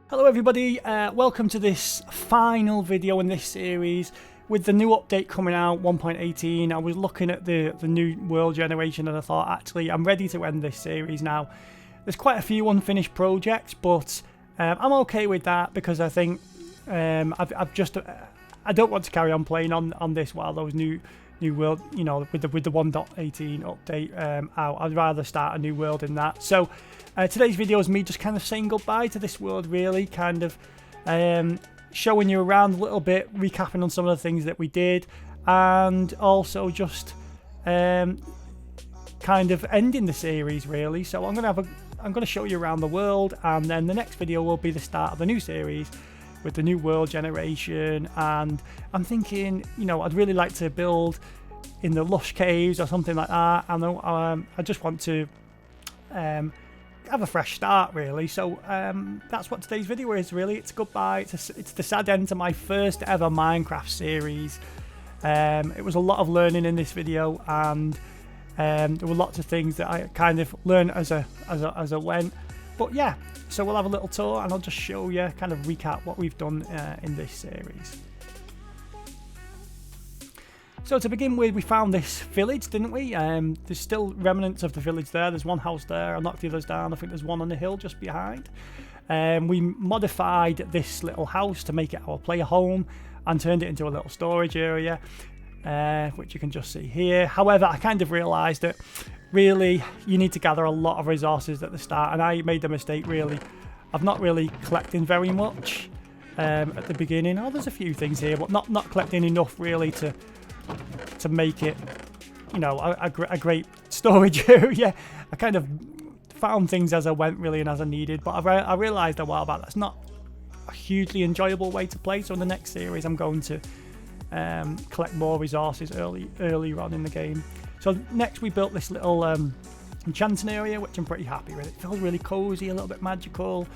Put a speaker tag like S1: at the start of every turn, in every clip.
S1: Hello everybody, welcome to this final video in this series. With the new update coming out, 1.18, I was looking at the new world generation and I thought, actually, I'm ready to end this series now. There's quite a few unfinished projects, but I'm okay with that because I think I don't want to carry on playing on this while those new world, you know, with the 1.18 update out. I'd rather start a new world in that. So today's video is me just kind of saying goodbye to this world, really, kind of showing you around a little bit, recapping on some of the things that we did, and also just kind of ending the series, really. So I'm gonna show you around the world, and then the next video will be the start of the new series with the new world generation. And I'm thinking, you know, I'd really like to build in the lush caves or something like that. I just want to have a fresh start, really. So that's what today's video is, really. It's goodbye. It's the sad end to my first ever Minecraft series. It was a lot of learning in this video, and there were lots of things that I kind of learned as I went. But yeah, so we'll have a little tour and I'll just show you, kind of recap what we've done in this series. So to begin with, we found this village, didn't we? There's still remnants of the village there. There's one house there. I knocked the others down. I think there's one on the hill just behind. We modified this little house to make it our player home and turned it into a little storage area, which you can just see here. However, I kind of realised that really you need to gather a lot of resources at the start, and I made the mistake, really, of not really collecting very much at the beginning. Oh, there's a few things here, but not collecting enough, really, to make it, you know, a great storage area. I kind of found things as I went, really, and as I needed, but I realised a while back that's not a hugely enjoyable way to play. So in the next series, I'm going to collect more resources earlier on in the game. So next we built this little enchanting area, which I'm pretty happy with. It feels really cozy, a little bit magical,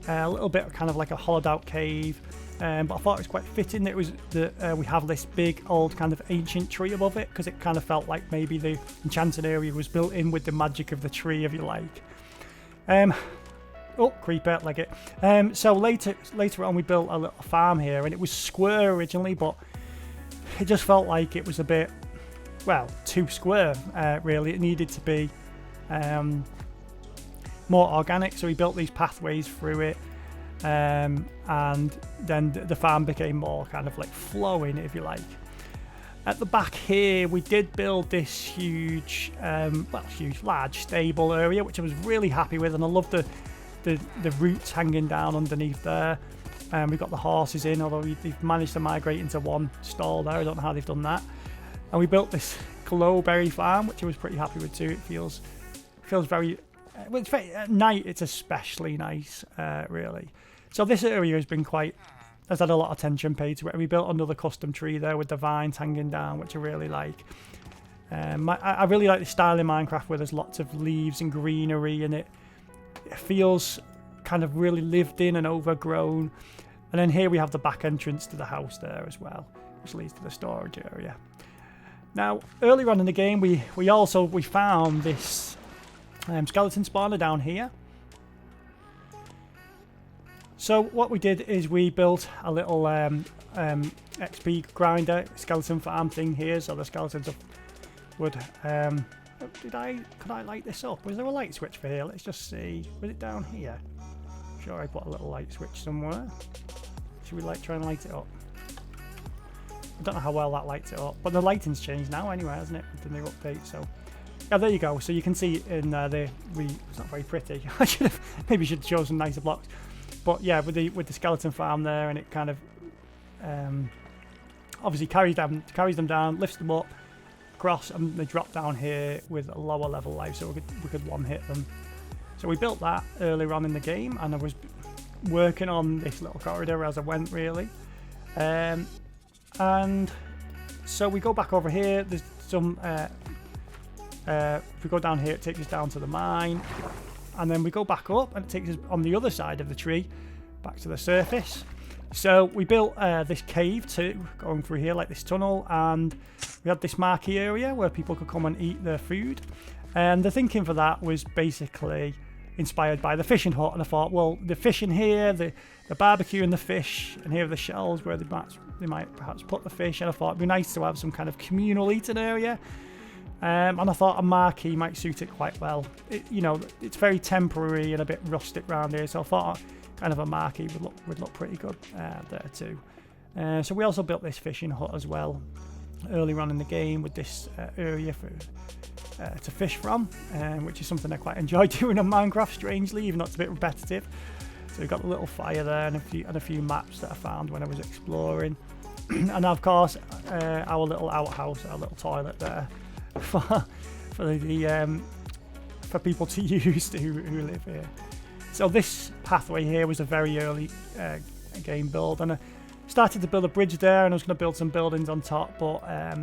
S1: a little bit kind of like a hollowed out cave. But I thought it was quite fitting that we have this big old kind of ancient tree above it, because it kind of felt like maybe the enchanting area was built in with the magic of the tree, if you like. Oh, creeper, leg it. So later on we built a little farm here, and it was square originally, but it just felt like it was a bit, well, too square, really. It needed to be more organic, so we built these pathways through it, and then the farm became more kind of like flowing, if you like. At the back here, we did build this huge, large stable area, which I was really happy with, and I love the roots hanging down underneath there. We've got the horses in, although they've managed to migrate into one stall there. I don't know how they've done that. And we built this Glowberry Farm, which I was pretty happy with too. It feels very, at night it's especially nice, really. So this area has had a lot of attention paid to it. We built another custom tree there with the vines hanging down, which I really like. I really like the style in Minecraft where there's lots of leaves and greenery, and it feels kind of really lived in and overgrown. And then here we have the back entrance to the house there as well, which leads to the storage area. Now, earlier on in the game, we found this skeleton spawner down here. So what we did is we built a little XP grinder skeleton farm thing here, so the skeletons would. Could I light this up? Was there a light switch for here? Let's just see. Was it down here? Sure, I put a little light switch somewhere. Should we try and light it up? I don't know how well that lights it up, but the lighting's changed now anyway, hasn't it, with the new update? So yeah, there you go. So you can see in there it's not very pretty. I maybe should show some nicer blocks. But yeah, with the skeleton farm there, and it kind of obviously carries them down, lifts them up, across, and they drop down here with a lower level life, so we could one hit them. So we built that earlier on in the game, and I was working on this little corridor as I went, really. And so we go back over here. There's some. If we go down here, it takes us down to the mine, and then we go back up, and it takes us on the other side of the tree, back to the surface. So we built this cave too, going through here like this tunnel, and we had this marquee area where people could come and eat their food. And the thinking for that was basically inspired by the fishing hut, and I thought, well, the fish in here, the barbecue and the fish, and here are the shelves where they might perhaps put the fish, and I thought it'd be nice to have some kind of communal eating area. And I thought a marquee might suit it quite well. You know, it's very temporary and a bit rustic around here, so I thought kind of a marquee would look pretty good there too. So we also built this fishing hut as well earlier on in the game with this area to fish from, which is something I quite enjoy doing on Minecraft, strangely, even though it's a bit repetitive. So we've got a little fire there and a few maps that I found when I was exploring. And of course, our little outhouse, our little toilet there for people to use who live here. So this pathway here was a very early game build, and I started to build a bridge there, and I was going to build some buildings on top, but I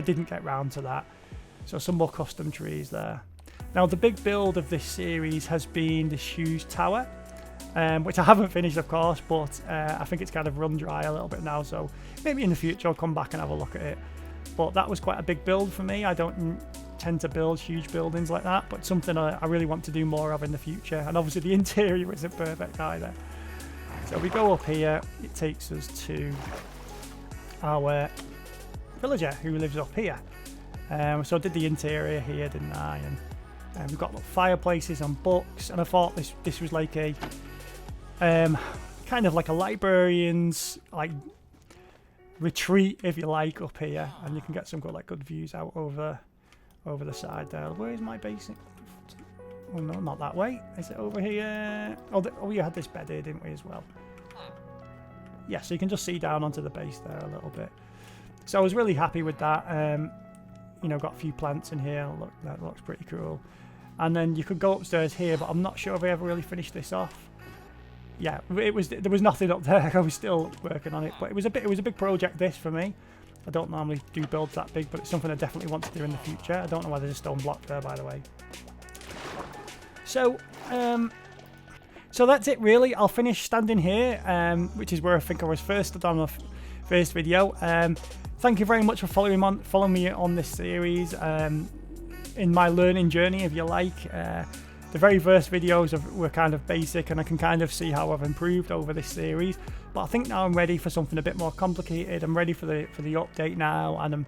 S1: didn't get round to that. So some more custom trees there. Now the big build of this series has been this huge tower, which I haven't finished, of course, but I think it's kind of run dry a little bit now, so maybe in the future I'll come back and have a look at it. But that was quite a big build for me. I don't tend to build huge buildings like that, but something I really want to do more of in the future. And obviously the interior isn't perfect either. So we go up here, it takes us to our villager who lives up here. So I did the interior here, didn't I? And we've got fireplaces and books, and I thought this was like a kind of like a librarian's retreat, if you like, up here, and you can get some good views out over the side there. Where is my basic? Oh no, not that way. Is it over here? Oh, we had this bed here, didn't we, as well? Yeah, so you can just see down onto the base there a little bit. So I was really happy with that. You know, got a few plants in here. Look, that looks pretty cool. And then you could go upstairs here, but I'm not sure if I ever really finished this off. Yeah, there was nothing up there. I was still working on it, but it was a big project this for me. I don't normally do builds that big, but it's something I definitely want to do in the future. I don't know why there's a stone block there, by the way. So, so that's it really. I'll finish standing here, which is where I think I was first stood on the first video. Thank you very much for following me on this series, in my learning journey, if you like. The very first videos were kind of basic, and I can kind of see how I've improved over this series. But I think now I'm ready for something a bit more complicated. I'm ready for the update now, and I'm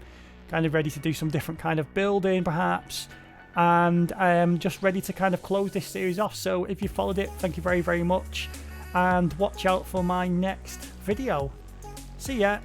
S1: kind of ready to do some different kind of building, perhaps. And I'm just ready to kind of close this series off. So if you followed it, thank you very, very much. And watch out for my next video. See ya.